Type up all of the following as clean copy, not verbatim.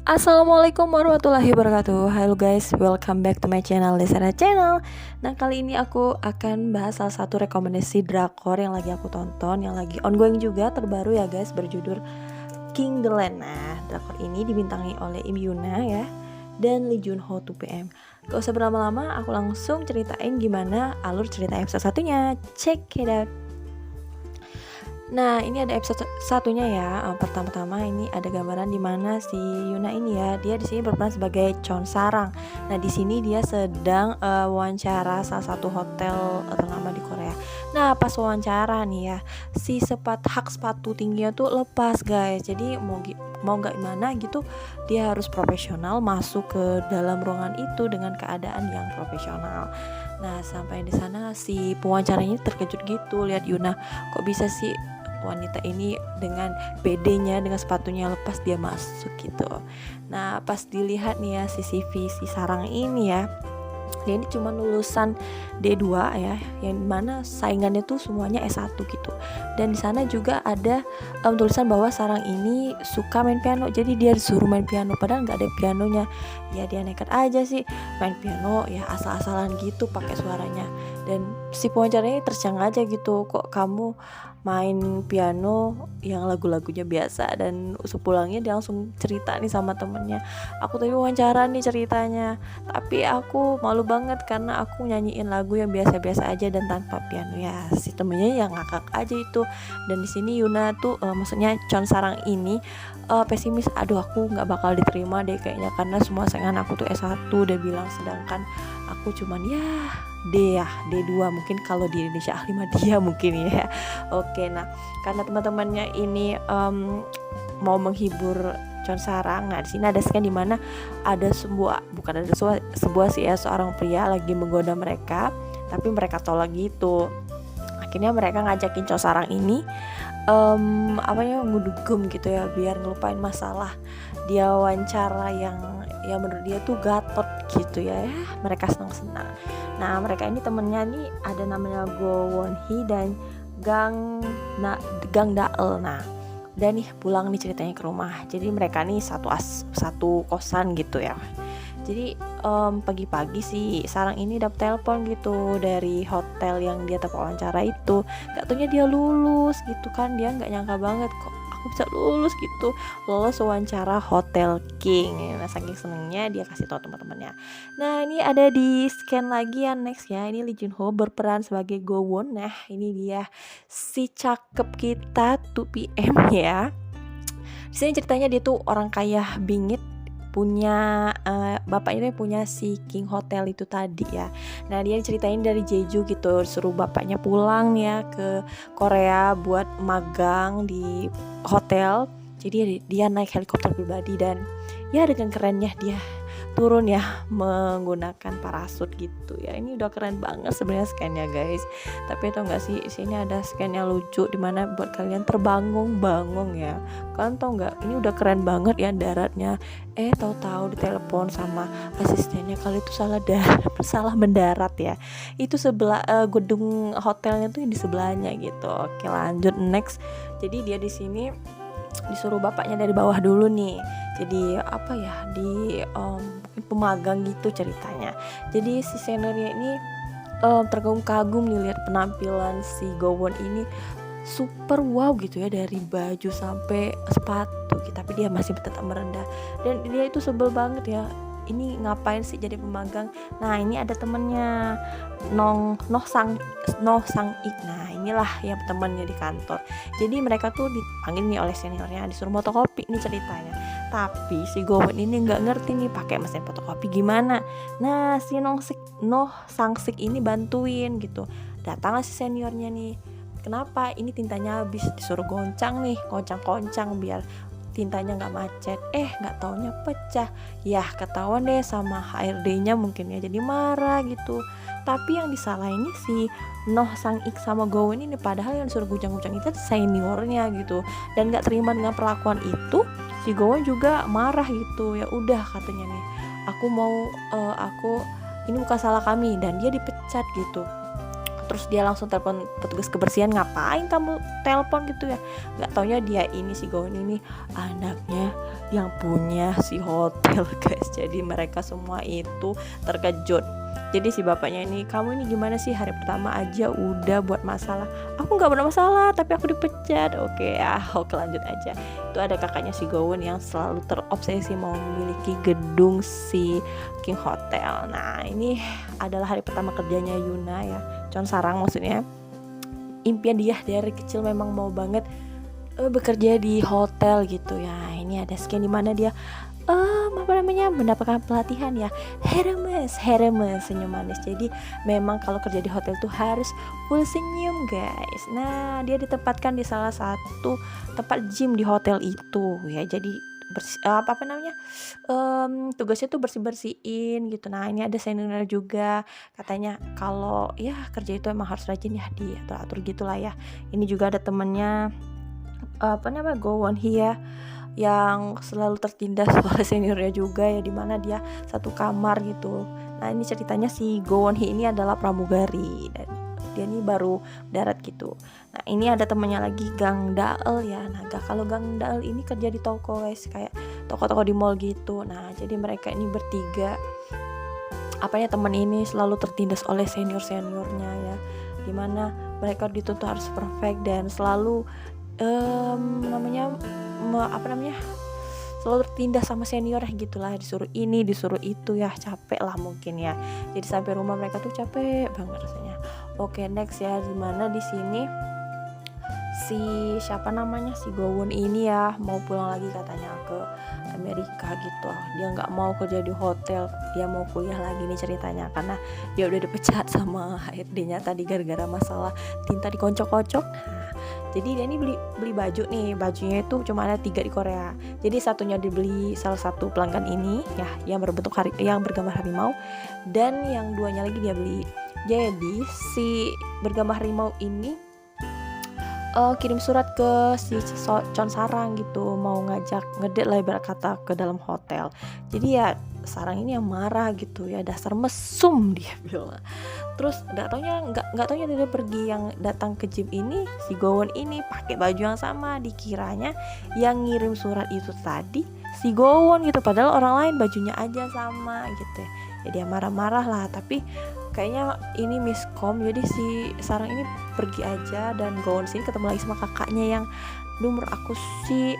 Assalamualaikum warahmatullahi wabarakatuh. Halo guys, welcome back to my channel, Desera Channel. Nah, kali ini aku akan bahas salah satu rekomendasi drakor yang lagi aku tonton, yang lagi ongoing juga, terbaru ya guys, berjudul King the Land. Nah, drakor ini dibintangi oleh Im Yuna ya, dan Lee Jun Ho 2PM. Gak usah berlama-lama, aku langsung ceritain gimana alur cerita episode satunya. Check it out. Nah, ini ada episode satunya ya. Pertama-tama ini ada gambaran di mana si Yuna ini ya, dia di sini berperan sebagai Chon Sarang. Nah, di sini dia sedang wawancara salah satu hotel ternama di Korea. Nah, pas wawancara nih ya, si hak sepatu tingginya tuh lepas guys. Jadi mau nggak gimana gitu, dia harus profesional masuk ke dalam ruangan itu dengan keadaan yang profesional. Nah, sampai di sana si pewawancaranya terkejut gitu lihat Yuna, kok bisa sih wanita ini dengan PD-nya, dengan sepatunya lepas dia masuk gitu. Nah, pas dilihat nih ya CCTV si Sarang ini ya, dia ini cuma lulusan D2 ya, yang mana saingannya tuh semuanya S1 gitu. Dan di sana juga ada tulisan bahwa Sarang ini suka main piano, jadi dia disuruh main piano padahal nggak ada pianonya. Ya dia nekat aja sih main piano ya, asal-asalan gitu pakai suaranya. Dan si pewawancaranya tercengang aja gitu, kok kamu main piano yang lagu-lagunya biasa. Dan sepulangnya dia langsung cerita nih sama temennya, aku tadi wawancara nih ceritanya, tapi aku malu banget karena aku nyanyiin lagu yang biasa-biasa aja dan tanpa piano. Ya si temennya yang ngakak aja itu. Dan di sini Yuna tuh maksudnya Chon Sarang ini pesimis, aduh aku nggak bakal diterima deh kayaknya karena semua saingan aku tuh S1 udah bilang, sedangkan aku cuman D2 mungkin kalau di Indonesia A5 dia mungkin ya. Oke, nah karena teman-temannya ini mau menghibur Chon Sarang. Nah, di sini ada scene di mana ada sebuah sih ya, seorang pria lagi menggoda mereka, tapi mereka tolak gitu. Akhirnya mereka ngajakin Chon Sarang ini ngudugem gitu ya, biar ngelupain masalah dia wawancara yang menurut dia tuh gatot gitu ya. Mereka senang-senang. Nah, mereka ini temennya nih ada namanya Go Won Hee dan Gang Dael. Nah, dan nih pulang nih ceritanya ke rumah. Jadi mereka nih satu kosan gitu ya. Jadi pagi-pagi sih Sarang ini dapat telepon gitu dari hotel yang dia tempat wawancara itu. Gak taunya dia lulus gitu kan, dia nggak nyangka banget kok aku bisa lulus gitu, lolos wawancara Hotel King. Nah, saking senengnya dia kasih tahu teman-temannya. Nah, ini ada di scan lagi ya, next ya. Ini Lee Jun Ho berperan sebagai Go Won. Nah, ini dia si cakep kita 2PM ya. Di sini ceritanya dia tuh orang kaya bingit, punya bapaknya tuh punya si King Hotel itu tadi ya. Nah, dia ceritain dari Jeju gitu, suruh bapaknya pulang ya ke Korea buat magang di hotel. Jadi dia naik helikopter pribadi dan ya dengan kerennya dia turun ya menggunakan parasut gitu ya. Ini udah keren banget sebenarnya scan-nya guys. Tapi tau nggak sih, sini ada scan-nya lucu dimana buat kalian terbangung-bangung ya. Kalian tau nggak, ini udah keren banget ya daratnya. Tahu-tahu ditelepon sama asistennya kalau itu salah mendarat ya. Itu sebelah gedung hotelnya tuh di sebelahnya gitu. Oke, lanjut next. Jadi dia di sini disuruh bapaknya dari bawah dulu nih. Jadi di mungkin pemagang gitu ceritanya. Jadi si seniornya ini terkagum-kagum nih lihat penampilan si Gowon ini, super wow gitu ya, dari baju sampai sepatu gitu. Tapi dia masih tetap merendah dan dia itu sebel banget ya, ini ngapain sih jadi pemagang. Nah, ini ada temennya Noh Sang Ik. Nah, inilah yang temennya di kantor. Jadi mereka tuh dipanggil nih oleh seniornya, disuruh fotokopi nih ceritanya. Tapi si Gowon ini nggak ngerti nih pakai mesin fotokopi gimana. Nah, si Noh Sang Ik ini bantuin gitu. Datanglah si seniornya nih, kenapa ini tintanya habis, disuruh goncang biar tintanya nggak macet. Nggak taunya pecah ya, ketahuan deh sama HRD-nya mungkin ya, jadi marah gitu. Tapi yang disalahin ini si Noh Sang Ik sama Gowon ini, padahal yang disuruh guncang-guncang itu seniornya gitu. Dan nggak terima dengan perlakuan itu, si Gowon juga marah gitu. Ya udah katanya nih, aku ini bukan salah kami, dan dia dipecat gitu. Terus dia langsung telepon petugas kebersihan, ngapain kamu telepon gitu ya. Nggak taunya dia ini si Gowon ini anaknya yang punya si hotel guys. Jadi mereka semua itu terkejut. Jadi si bapaknya ini, kamu ini gimana sih, hari pertama aja udah buat masalah. Aku nggak pernah masalah tapi aku dipecat. Oke ya, oke lanjut aja. Itu ada kakaknya si Gowon yang selalu terobsesi mau memiliki gedung si King Hotel. Nah ini adalah hari pertama kerjanya Yuna ya, Chon Sarang maksudnya. Impian dia dari kecil memang mau banget bekerja di hotel gitu ya. Ini ada scan di mana dia mendapatkan pelatihan ya, Hermes senyum manis. Jadi memang kalau kerja di hotel tuh harus full senyum guys. Nah dia ditempatkan di salah satu tempat gym di hotel itu ya. Jadi tugasnya tuh bersihin gitu. Nah ini ada senior juga, katanya kalau ya kerja itu emang harus rajin ya, diatur gitulah ya. Ini juga ada temennya Go Won Hee ya, yang selalu tertindas oleh seniornya juga ya, dimana dia satu kamar gitu. Nah ini ceritanya si Go Won Hee ini adalah pramugari dan dia ini baru darat gitu. Nah ini ada temannya lagi, Gang Dael ya. Nah kalau Gang Dael ini kerja di toko guys, kayak toko-toko di mall gitu. Nah jadi mereka ini bertiga teman ini selalu tertindas oleh seniornya ya, dimana mereka dituntut harus perfect dan selalu selalu tertindas sama senior gitulah, disuruh ini disuruh itu ya, capek lah mungkin ya. Jadi sampai rumah mereka tuh capek banget rasanya. Oke next ya, dimana di sini si Gowon ini ya mau pulang lagi katanya ke Amerika gitu. Dia nggak mau kerja di hotel, dia mau kuliah lagi nih ceritanya, karena dia udah dipecat sama HRD-nya tadi gara-gara masalah tinta dikocok-kocok. Jadi dia ini beli baju nih, bajunya itu cuma ada 3 di Korea. Jadi satunya dibeli salah satu pelanggan ini ya, yang bergambar harimau, dan yang 2-nya lagi dia beli. Jadi si bergambar harimau ini kirim surat ke si Chon Sarang gitu, mau ngajak ngedate lah ibarat kata ke dalam hotel. Jadi ya Sarang ini yang marah gitu ya, dasar mesum dia bilang. Terus nggak taunya dia pergi, yang datang ke gym ini si Gowon ini pakai baju yang sama, dikiranya yang ngirim surat itu tadi si Gowon gitu, padahal orang lain bajunya aja sama gitu ya. Ya dia marah-marah lah, tapi kayaknya ini miskom. Jadi si Sarang ini pergi aja, dan Gowon sini ketemu lagi sama kakaknya yang menurut aku sih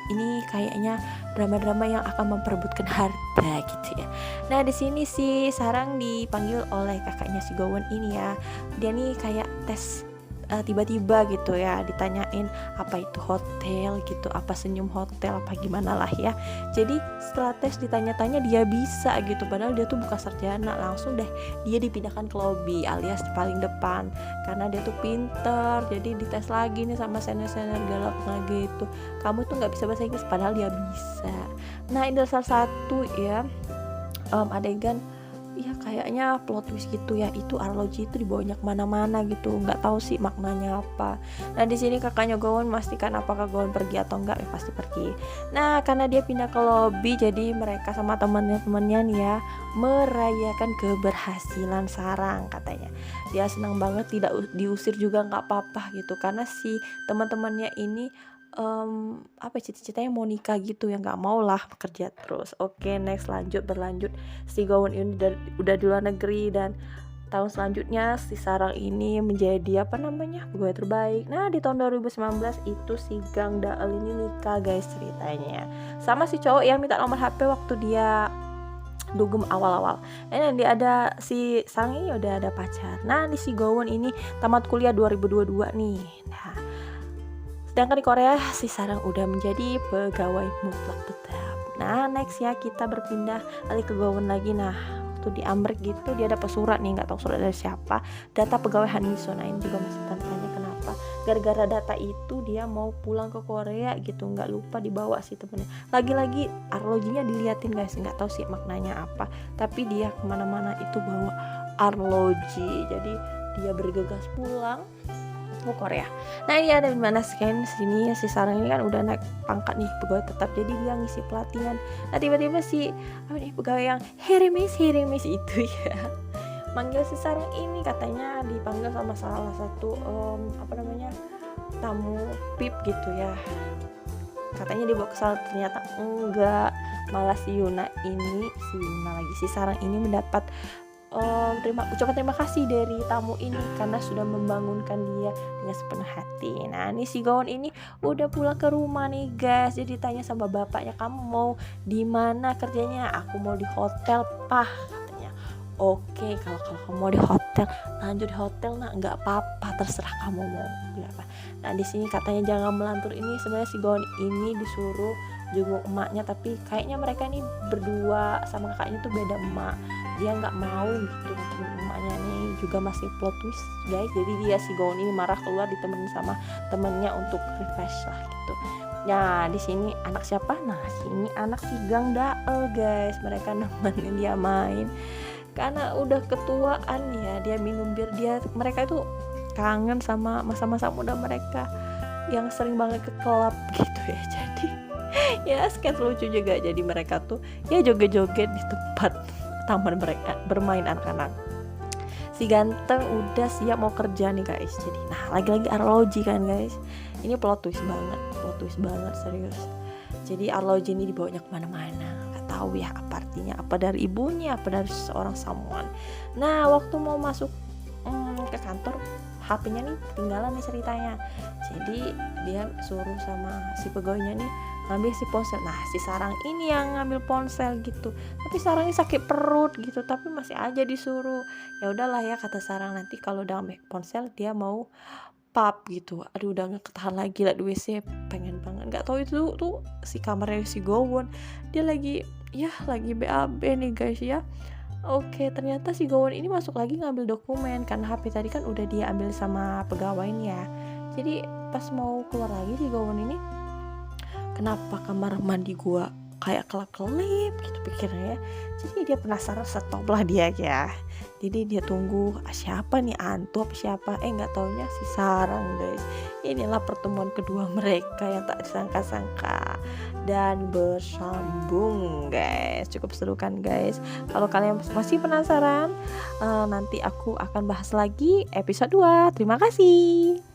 ini kayaknya drama-drama yang akan memperebutkan harta gitu ya. Nah di sini si Sarang dipanggil oleh kakaknya si Gowon ini ya. Dia nih kayak tes tiba-tiba gitu ya, ditanyain apa itu hotel gitu, apa senyum hotel, apa gimana lah ya. Jadi setelah tes ditanya-tanya dia bisa gitu, padahal dia tuh bukan sarjana. Langsung deh dia dipindahkan ke lobby alias di paling depan, karena dia tuh pinter. Jadi dites lagi nih sama senior galak lagi itu, kamu tuh nggak bisa bahasa Inggris, padahal dia bisa. Nah ini salah satu ya adegan ya kayaknya plot twist gitu ya, itu arloji itu dibawanya kemana-mana gitu, nggak tahu sih maknanya apa. Nah di sini kakaknya Gowon memastikan apakah Gowon pergi atau enggak, ya pasti pergi. Nah karena dia pindah ke lobby, jadi mereka sama temannya nih ya merayakan keberhasilan Sarang katanya. Dia senang banget, tidak diusir juga nggak apa-apa gitu, karena si teman-temannya ini cita-citanya mau nikah gitu ya, nggak mau lah kerja terus. Oke next berlanjut si Gowon ini udah di luar negeri, dan tahun selanjutnya si Sarang ini menjadi pegawai terbaik. Nah di tahun 2019 itu si Gang Dael ini nikah guys ceritanya, sama si cowok yang minta nomor HP waktu dia dugem awal-awal. Nah dia ada si Sarang ini udah ada pacar. Nah di si Gowon ini tamat kuliah 2022 nih. Nah sedangkan di Korea si Sarang udah menjadi pegawai mutlak tetap. Nah next ya kita berpindah alih ke Gowon lagi. Nah waktu di Amrik gitu dia dapat surat nih, nggak tahu surat dari siapa, data pegawai Hanmiso. Nah ini juga masih tanya kenapa, gara-gara data itu dia mau pulang ke Korea gitu, nggak lupa dibawa sih temennya. Lagi-lagi arlojinya diliatin guys, nggak tahu sih maknanya apa, tapi dia kemana-mana itu bawa arloji. Jadi dia bergegas pulang ke Korea. Nah ini ada dimana sini si Sarang ini kan udah naik pangkat nih, pegawai tetap, jadi dia ngisi pelatihan. Nah tiba-tiba si pegawai yang Hermes itu ya manggil si Sarang ini, katanya dipanggil sama salah satu tamu VIP gitu ya. katanya dibawa ke sana, ternyata enggak, malah si Yuna lagi, si Sarang ini mendapat ucapan terima kasih dari tamu ini karena sudah membangunkan dia dengan sepenuh hati. Nah ini si Gowon ini udah pulang ke rumah nih guys, jadi tanya sama bapaknya, kamu mau di mana kerjanya? Aku mau di hotel pah, katanya. Oke, kalau kamu mau di hotel, lanjut di hotel nak, nggak apa-apa, terserah kamu mau berapa. Nah di sini katanya jangan melantur, ini sebenarnya si Gowon ini disuruh jenguk emaknya, tapi kayaknya mereka nih berdua sama kakaknya tuh beda emak, dia nggak mau gitu. Emaknya nih juga masih plot twist guys, jadi dia si Gowon ini marah, keluar ditemenin sama temennya untuk refresh lah gitu. Nah di sini anak siapa? Nah sini anak si Gang Dae guys, mereka nemenin dia main karena udah ketuaan ya, dia minum bir, mereka itu kangen sama masa-masa muda mereka yang sering banget ke klub gitu ya. Jadi ya sketch lucu juga, jadi mereka tuh ya joget-joget di tempat taman mereka bermain anak-anak. Si ganteng udah siap mau kerja nih guys. Jadi nah lagi-lagi arloji kan guys, ini plot twist banget serius. Jadi arloji ini dibawanya kemana-mana, nggak tahu ya apa artinya, apa dari ibunya, apa dari seorang someone. Nah waktu mau masuk ke kantor, HP-nya nih ketinggalan nih ceritanya. Jadi dia suruh sama si pegawainya nih ngambil si ponsel. Nah si Sarang ini yang ngambil ponsel gitu, tapi Sarang ini sakit perut gitu, tapi masih aja disuruh. Ya udahlah ya kata Sarang, nanti kalau udah ambil ponsel dia mau pap gitu. Aduh udah gak ketahan lagi lah di WC, pengen banget. Nggak tahu itu tuh si kamarnya si Gowon, dia lagi BAB nih guys ya. Oke, ternyata si Gowon ini masuk lagi ngambil dokumen karena HP tadi kan udah dia ambil sama pegawainya. Jadi pas mau keluar lagi si Gowon ini, kenapa kamar mandi gua kayak kelap-kelip gitu pikirnya ya. Jadi dia penasaran, stop lah dia ya. Jadi dia tunggu siapa nih, Antu apa siapa, nggak taunya si Sarang guys. Inilah pertemuan kedua mereka yang tak disangka-sangka dan bersambung guys. Cukup seru kan guys. Kalau kalian masih penasaran, nanti aku akan bahas lagi episode 2. Terima kasih.